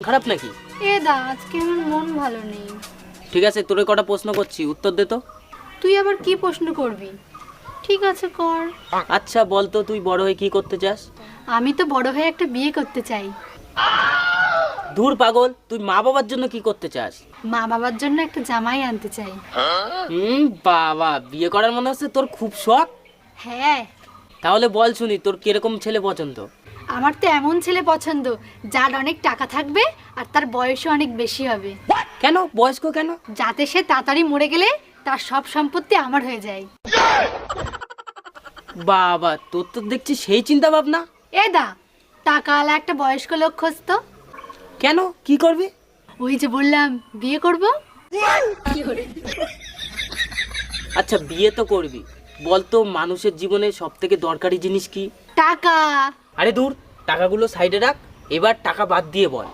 খারাপ নাকি? এ দা, আজকে আমার মন ভালো নেই। ঠিক আছে, তোরে কটা প্রশ্ন করছি, উত্তর দে তো। তুই আবার কি প্রশ্ন করবি? ঠিক আছে, কর। আচ্ছা বল তো, তুই বড় হয়ে কি করতে চাস? আমি তো বড় হয়ে একটা বিয়ে করতে চাই। দূর পাগল, তুই মা বাবার জন্য কি করতে চাস? মা বাবার জন্য একটা জামাই আনতে চাই। বাবা, বিয়ে করার মনে হচ্ছে তোর খুব শখ। হ্যাঁ। তাহলে বল শুনি, তোর কিরকম ছেলে পছন্দ? আমার তো এমন ছেলে পছন্দ যার অনেক টাকা থাকবে আর তার বয়সও অনেক বেশি হবে। কেন বয়স্ক কেন? যাতে সে তাড়াতাড়ি মরে গেলে তার সব সম্পত্তি আমার হয়ে যায়। বাবা, তোর তো দেখছি সেই চিন্তা ভাবনা। এ দা, টাকাওয়ালা একটা বয়স্ক লোক খুঁজতো। কেন, কি করবি? ওই যে বললাম বিয়ে করব। আচ্ছা বিয়ে তো করবি, বল তো মানুষের জীবনে সব থেকে দরকারি জিনিস কি? টাকা। আরে দূর, টাকাগুলো সাইডে রাখ, এবার টাকা বাদ দিয়ে বল।